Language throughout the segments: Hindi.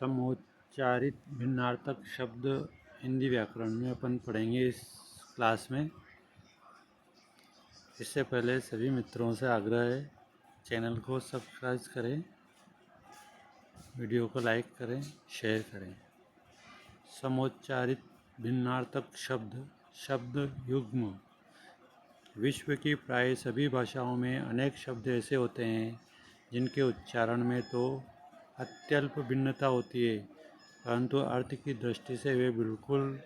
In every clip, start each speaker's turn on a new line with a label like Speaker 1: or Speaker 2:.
Speaker 1: समोच्चारित भिन्नार्थक शब्द हिंदी व्याकरण में अपन पढ़ेंगे इस क्लास में। इससे पहले सभी मित्रों से आग्रह है, चैनल को सब्सक्राइब करें, वीडियो को लाइक करें, शेयर करें। समोच्चारित भिन्नार्थक शब्द युग्म। विश्व की प्राय सभी भाषाओं में अनेक शब्द ऐसे होते हैं जिनके उच्चारण में तो अत्यल्प भिन्नता होती है, परंतु अर्थ की दृष्टि से वे बिल्कुल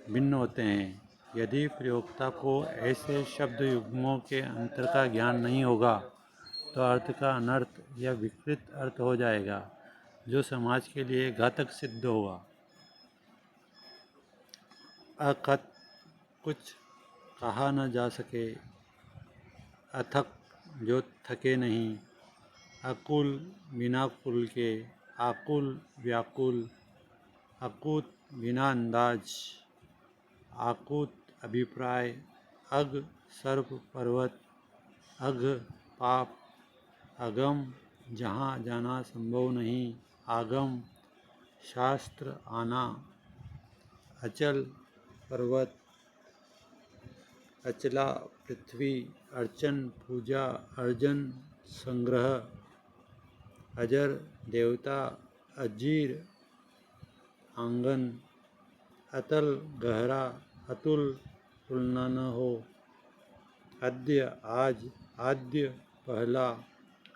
Speaker 1: भिन्न होते हैं। यदि प्रयोक्ता को ऐसे शब्द युग्मों के अंतर का ज्ञान नहीं होगा तो अर्थ का अनर्थ या विकृत अर्थ हो जाएगा, जो समाज के लिए घातक सिद्ध होगा। अकथ कुछ कहा न जा सके, अथक जो थके नहीं, अकुल बिना कुल के, आकुल व्याकुल, अकूत बिना अंदाज, आकूत अभिप्राय, अग सर्प पर्वत, अघ पाप, अगम जहाँ जाना संभव नहीं, आगम शास्त्र आना, अचल पर्वत, अचला पृथ्वी, अर्चन पूजा, अर्जन संग्रह, अजर देवता, अजीर आंगन, अतल गहरा, अतुल तुलना न हो, अद्य आज, आद्य पहला,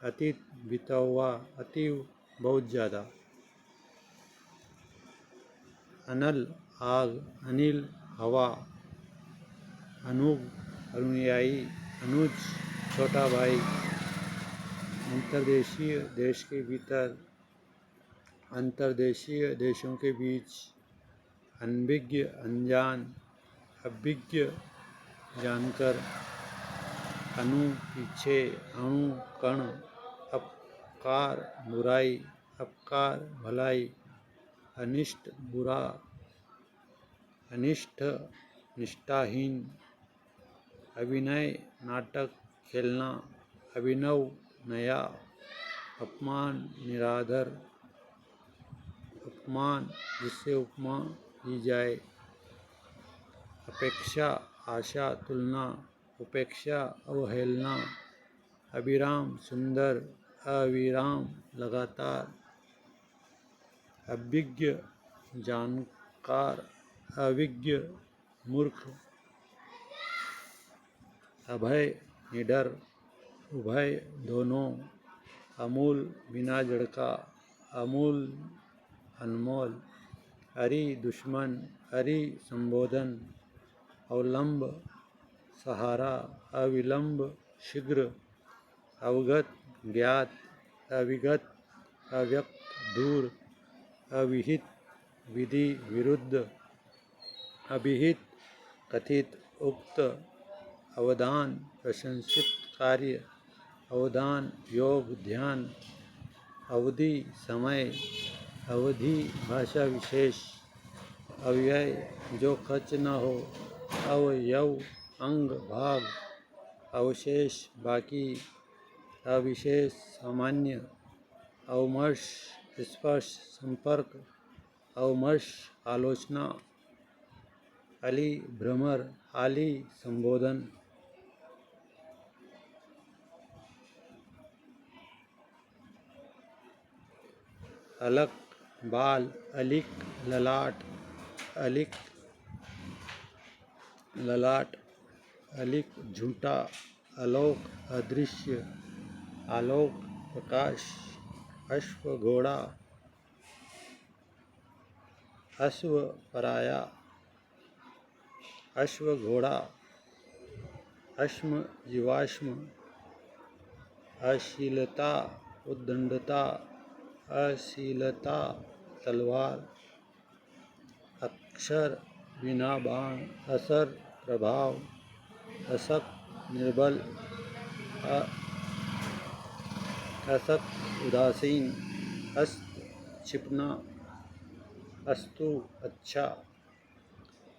Speaker 1: अतीत बीता हुआ, अतीव बहुत ज़्यादा, अनल आग, अनिल हवा, अनुग अनुयायी, अनुज छोटा भाई, अंतर्देशीय देश के भीतर, अंतर्देशीय देशों के बीच, अनभिज्ञ अनजान, अभिज्ञ जानकर, अनु पीछे, अणु कण, अपकार बुराई, अपकार भलाई, अनिष्ट बुरा, अनिष्ट निष्ठाहीन, अभिनय नाटक खेलना, अभिनव नया, अपमान निरादर, उपमान जिससे उपमा दी जाए, अपेक्षा आशा तुलना, उपेक्षा अवहेलना, अविराम सुंदर, अविराम लगातार, अभिज्ञ जानकार, अविज्ञ मूर्ख, अभय निडर, उभय दोनों, अमूल बिना जड़ का, अमूल अनमोल, अरि दुश्मन, अरि संबोधन, अवलंब सहारा, अविलंब शीघ्र, अवगत ज्ञात, अविगत अव्यक्त दूर, अविहित विधि विरुद्ध, अभिहित कथित उक्त, अवधान प्रशंसित कार्य, अवधान योग ध्यान, अवधि समय, अवधि भाषा विशेष, अव्यय जो खर्च न हो, अवयव अंग भाग, अवशेष बाकी, अविशेष सामान्य, अवमर्श स्पर्श संपर्क, अवमर्श आलोचना, अली भ्रमर, आली संबोधन, अलक बाल, अलिक ललाट, अलिक ललाट, अलिक झूठा, आलोक अदृश्य, आलोक प्रकाश, अश्व घोड़ा, अश्व पराया, अश्व घोड़ा, अश्म जीवाश्म, अशीलता उद्दंडता, अशीलता तलवार, अक्षर बिना बाण, असर प्रभाव, असक निर्बल, असक उदासीन, अस्त छिपना, अस्तु अच्छा,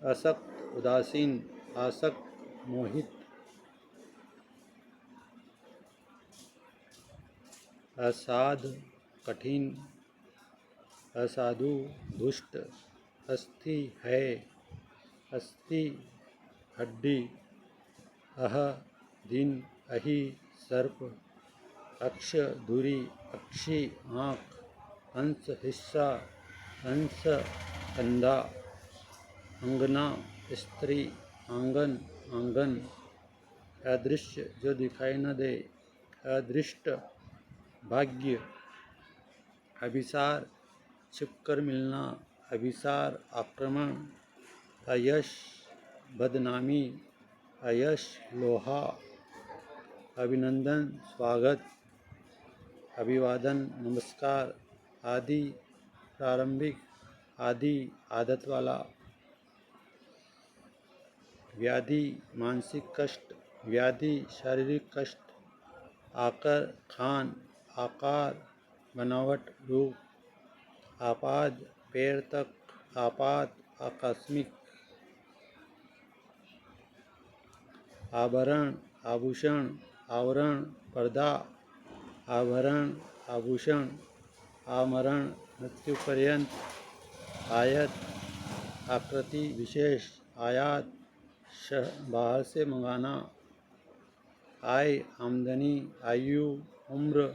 Speaker 1: असक्त उदासीन, आसक्त मोहित, असाध कठिन, असाधु दुष्ट, अस्थि है, अस्थि हड्डी, अह दिन, अहि सर्प, अक्ष धुरी, अक्षी आँख, अंश हिस्सा, अंश कंधा, अंगना स्त्री, आंगन आंगन, अदृश्य जो दिखाई न दे, अदृष्ट भाग्य, अभिसार छिपकर मिलना, अभिसार आक्रमण, अयश बदनामी, अयश लोहा, अभिनंदन स्वागत, अभिवादन नमस्कार, आदि प्रारंभिक, आदि आदत वाला, व्याधि मानसिक कष्ट, व्याधि शारीरिक कष्ट, आकर खान, आकार बनावट रूप, आपाद पैर तक, आपात आकस्मिक, आभरण आभूषण, आवरण पर्दा, आभरण आभूषण, आमरण मृत्यु पर्यंत, आयत आकृति विशेष, आयात बाहर से मंगाना, आय आमदनी, आयु उम्र,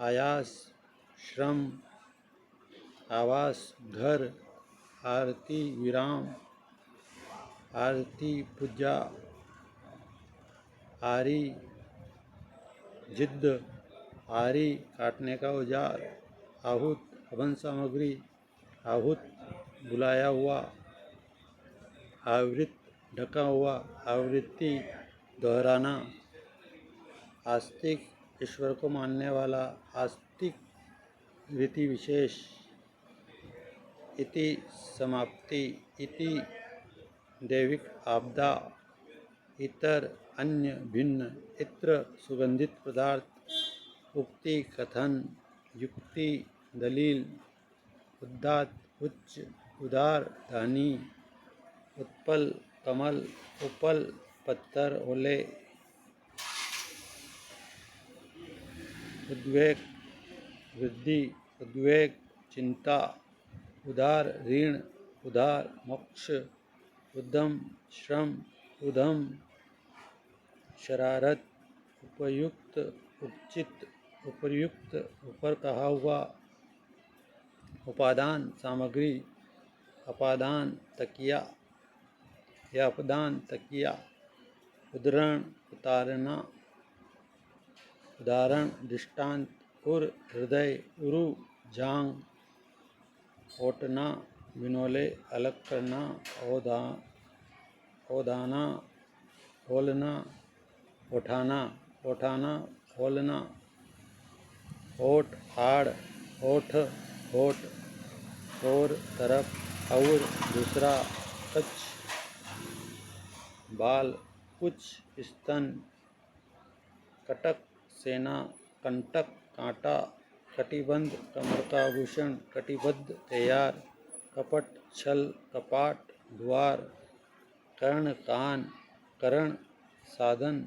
Speaker 1: आयास श्रम, आवास घर, आरती विराम, आरती पूजा, आरी जिद्द, आरी काटने का औजार, आहूत हवन सामग्री, आहूत बुलाया हुआ, आवृत ढका हुआ, आवृत्ति दोहराना, आस्तिक ईश्वर को मानने वाला, आस्तिक रीति विशेष, इति समाप्ति, इति दैविक आपदा, इतर अन्य भिन्न, इत्र सुगंधित पदार्थ, उक्ति कथन, युक्ति दलील, उद्दात उच्च, उदार दानी, उत्पल कमल, उपल पत्थर ओले, उद्वेग वृद्धि, उद्वेग चिंता, उदार ऋण, उदार मोक्ष, उद्यम श्रम, उधम शरारत, उपयुक्त उपचित, उपर्युक्त ऊपर कहा हुआ, उपादान सामग्री, अपादान तकिया या अपदान तकिया, उद्धरण उतारना, उदाहरण दृष्टांत, उर हृदय, उरु जांग, ओटना बिनोले अलग करना, ओदाना खोलना, उठाना, उठाना खोलना, ओट आड़, ओठ होठ, और तरफ, और दूसरा, कच्छ बाल, कुछ स्तन, कटक सेना, कंटक कांटा, कटिबंध कमर का आभूषण, कटिबद्ध तैयार, कपट छल, कपाट द्वार, कर्ण कान, करण साधन,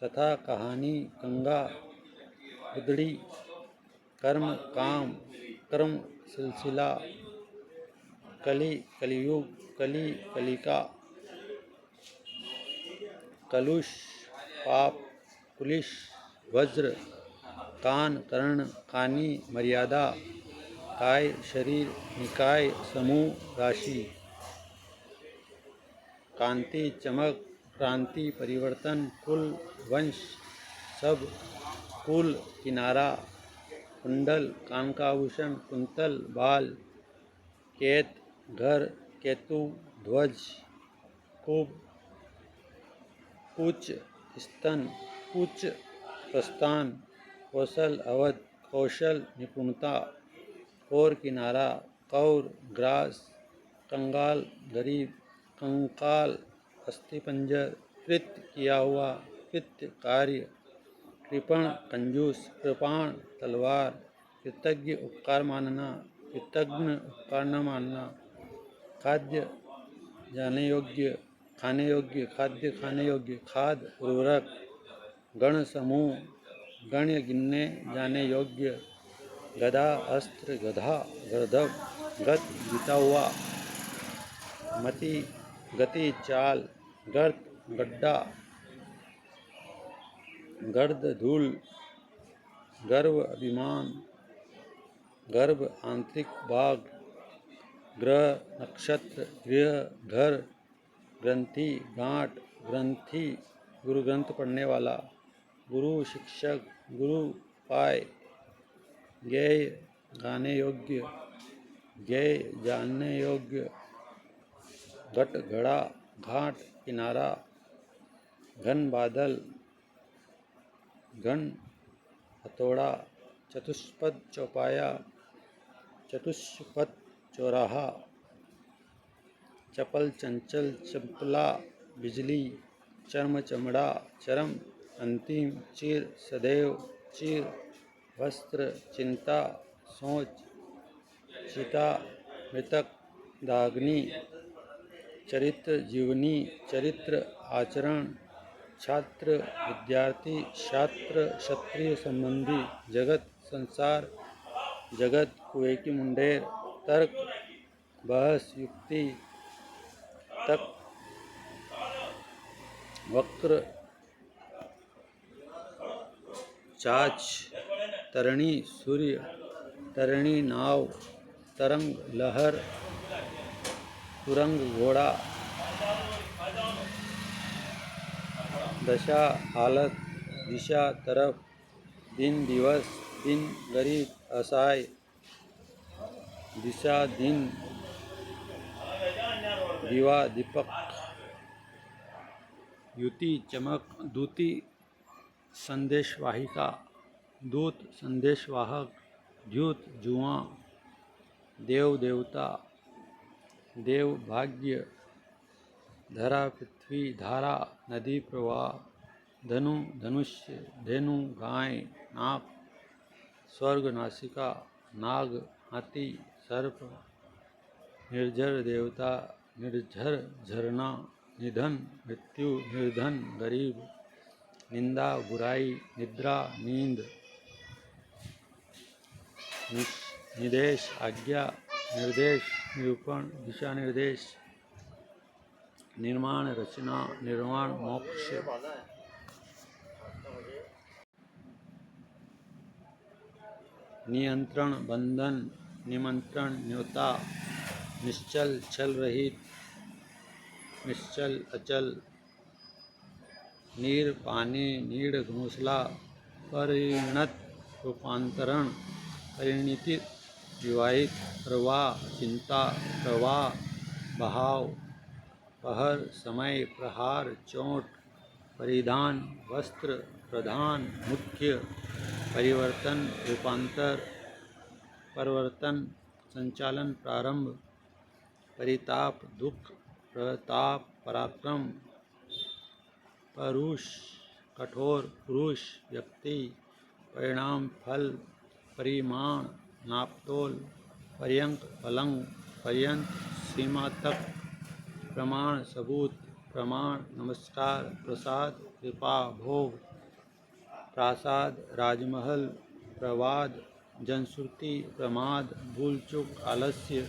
Speaker 1: कथा कहानी, गंगा उदड़ी, कर्म काम, कर्म सिलसिला, कली कलियुग, कली कलिका, कलुष पाप, पुलिस वज्र, कान कर्ण, कानी मर्यादा, काय शरीर, निकाय समूह राशि, कांति चमक, क्रांति परिवर्तन, कुल वंश सब, कुल किनारा, कुंडल कान का आभूषण, कुंतल बाल, केत घर, केतु ध्वज, कुब कुच स्तन, कुच प्रस्थान, कौशल अवध, कौशल निपुणता, कौर किनारा, कौर ग्रास, कंगाल गरीब, कंकाल अस्थिपंजर, कृत्य किया हुआ, कृत्य कार्य, कृपण कंजूस, कृपाण तलवार, कृतज्ञ उपकार मानना, कृतज्ञ उपकार न मानना, खाद्य जाने योग्य, खाने योग्य, खाद्य खाने योग्य, खाद उर्वरक, गण समूह, गण्य गिनने जाने योग्य, गदा अस्त्र गधा गर्दभ गत जीता हुआ मति गति चाल गर्त गड्ढा गर्द धूल गर्व अभिमान गर्भ आंतरिक भाग ग्रह नक्षत्र गृह घर ग्रंथि गांठ ग्रंथि गुरु ग्रंथ पढ़ने वाला गुरु शिक्षक गुरु पाय ज्ञेय गाने योग्य ज्ञेय जानने योग्य घट घड़ा घाट किनारा घन बादल घन हथौड़ा चतुष्पद चौपाया चतुष्पद चौराहा चपल चंचल चंपला बिजली चर्म चमड़ा चरम अंतिम चिर सदैव चिर वस्त्र चिंता सोच चिता मृतक दाग्नि चरित्र जीवनी चरित्र आचरण छात्र विद्यार्थी छात्र क्षत्रिय संबंधी जगत संसार जगत कुएं की मुंडेर तर्क बहस युक्ति तक वक्र चाच तरणी सूर्य तरणी नाव तरंग लहर तुरंग घोड़ा दशा हालत दिशा तरफ दिन दिवस दिन गरीब असहाय दिशा दिन दिवा दीपक युति चमक दूती संदेशवाहिका दूत संदेशवाहक द्यूत जुआ देव देवता देव भाग्य धरा पृथ्वी धारा नदी प्रवाह धनु धनुष्य धेनु गाय नाक स्वर्ग नासिका नाग हाथी सर्प निर्जर देवता निर्झर झरना निधन मृत्यु निर्धन गरीब निंदा बुराई निद्रा नींद निदेश आज्ञा निर्देश निरूपण दिशा निर्देश निर्माण रचना निर्वाण मोक्ष नियंत्रण बंधन निमंत्रण न्योता निश्चल छल रहित निश्चल अचल नीर पानी नीड़ घोंसला परिणत रूपांतरण परिणति विवाहित प्रवाह चिंता प्रवाह बहाव पहर समय प्रहार चोट परिधान वस्त्र प्रधान मुख्य परिवर्तन रूपांतर परिवर्तन संचालन प्रारंभ परिताप दुख प्रताप पराक्रम परुष कठोर पुरुष व्यक्ति परिणाम फल परिमाण नापतोल पर्यंक पलंग पर्यंत सीमा तक प्रमाण सबूत प्रमाण नमस्कार प्रसाद कृपा भोग प्रासाद राजमहल प्रवाद जनश्रुति प्रमाद भूल चूक आलस्य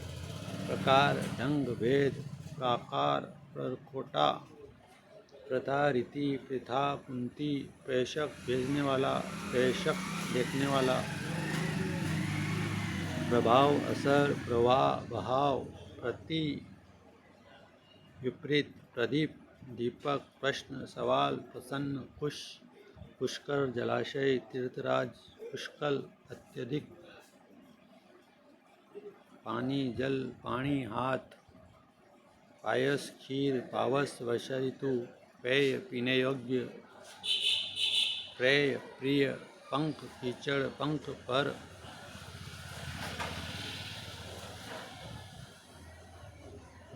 Speaker 1: प्रकार ढंग भेद प्राकार परखोटा प्रथा रीति प्रथा पुंती प्रेषक भेजने वाला प्रेषक देखने वाला प्रभाव असर प्रवाह बहाव प्रति विपरीत प्रदीप दीपक प्रश्न सवाल प्रसन्न खुश पुष्कर जलाशय तीर्थराज पुष्कल अत्यधिक पानी जल पानी हाथ पायस खीर पावस वर्षा ऋतु पेय पीने योग्य प्रेय प्रिय पंख कीचड़ पंख पर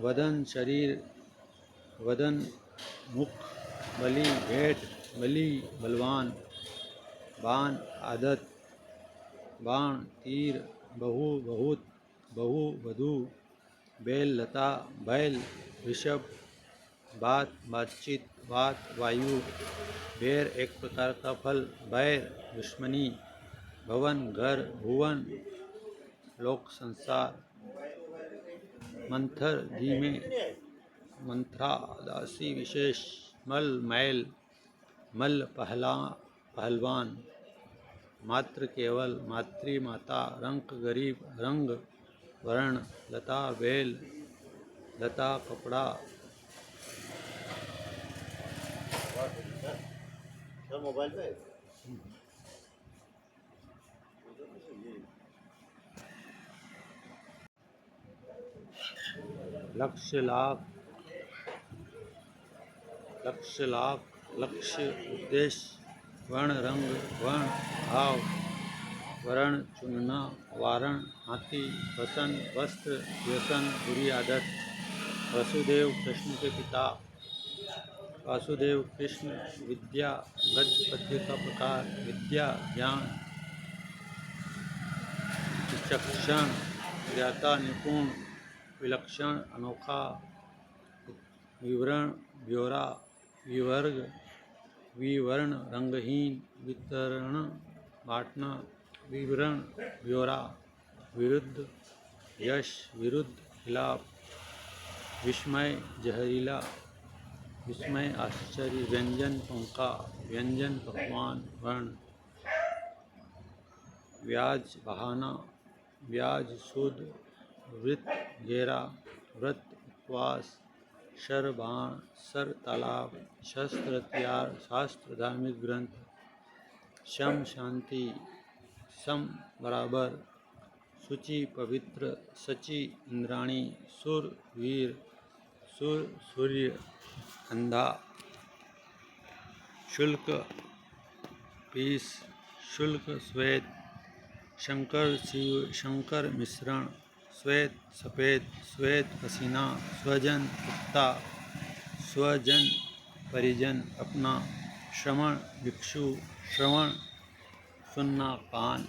Speaker 1: वदन शरीर वदन मुख बलि भेंट बलि बलवान बाण आदत बाण तीर बहु बहुत बहु वधु बैल लता बैल ऋषभ बात बातचीत वात वायु बैर एक प्रकार का फल बैर दुश्मनी भवन घर, भुवन लोक संसार, मंथर धीमे, मंथरा दासी विशेष, मल मैल, मल पहलवान, मात्र केवल, मातृ माता, रंक गरीब, रंग वर्ण, लता बेल, लता कपड़ा, मोबाइल पे लक्ष्य लाख, लक्ष्य लाख, लक्ष्य उद्देश्य, वर्ण रंग, वर्ण भाव, वर्ण चुनना, वारण हाथी, वसन वस्त्र, व्यसन बुरी आदत, वसुदेव कृष्ण के पिता, वासुदेव कृष्ण, विद्या गद्य पद्य का प्रकार, विद्या ज्ञान, विचक्षण, ज्ञाता निपुण, विलक्षण अनोखा, विवरण ब्यौरा, विवर्ग विवर्ण रंगहीन, वितरण बांटना, विवरण ब्यौरा, विरुद्ध यश, विरुद्ध खिलाफ, विस्मय जहरीला, विस्मय आश्चर्य, व्यंजन पंका, व्यंजन पकवान, वर्ण, व्याज बहाना, ब्याज सूद, वृत्त घेरा, व्रत उपवास, शर बाण, सर तालाब, शस्त्र हथियार, शास्त्र धार्मिक ग्रंथ, शम शांति, सम बराबर, शुचि पवित्र, सची इंद्राणी, सुर वीर, सुर सूर्य, अंधा, शुल्क पीस, शुल्क श्वेत, शंकर शिव, शंकर मिश्रण, श्वेत सफ़ेद, श्वेत पसीना, स्वजन कुत्ता, स्वजन परिजन अपना, श्रवण भिक्षु, श्रवण सुनना कान,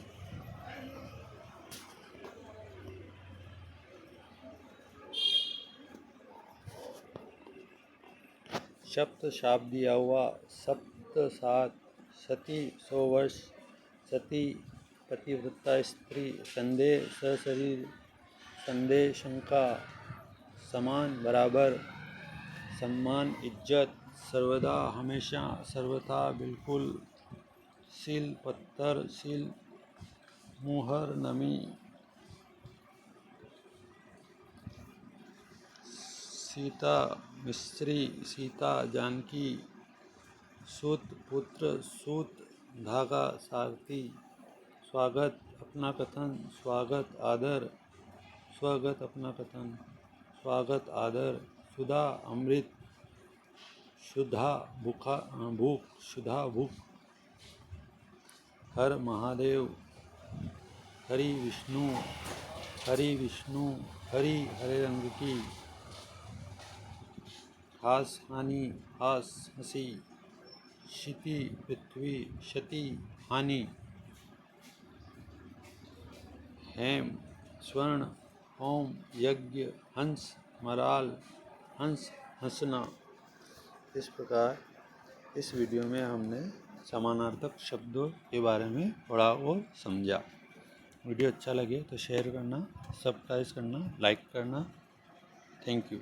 Speaker 1: सप्त शाब्द दिया हुआ, सप्त सात, सती 100 वर्ष, सती पतिव्रता स्त्री, संदेह सशरीर, संदेह शंका, समान बराबर, सम्मान इज्जत, सर्वदा हमेशा, सर्वथा बिल्कुल, सील पत्थर, सील मुहर नमी, सीता मिस्री, सीता जानकी, सूत पुत्र, सूत धागा सारथी, स्वागत अपना कथन, स्वागत आदर, स्वागत अपना कथन, स्वागत आदर, सुधा अमृत, शुद्धा भूख, शुद्धा भूख, हर महादेव, हरि विष्णु, हरि विष्णु, हरि हरे रंग की, हास हानि, हास हंसी, क्षिति पृथ्वी, क्षति हानि, हेम स्वर्ण, होम यज्ञ, हंस मराल, हंस हंसना। इस प्रकार इस वीडियो में हमने समानार्थक शब्दों के बारे में पढ़ा और समझा। वीडियो अच्छा लगे तो शेयर करना, सब्सक्राइब करना, लाइक करना। Thank you.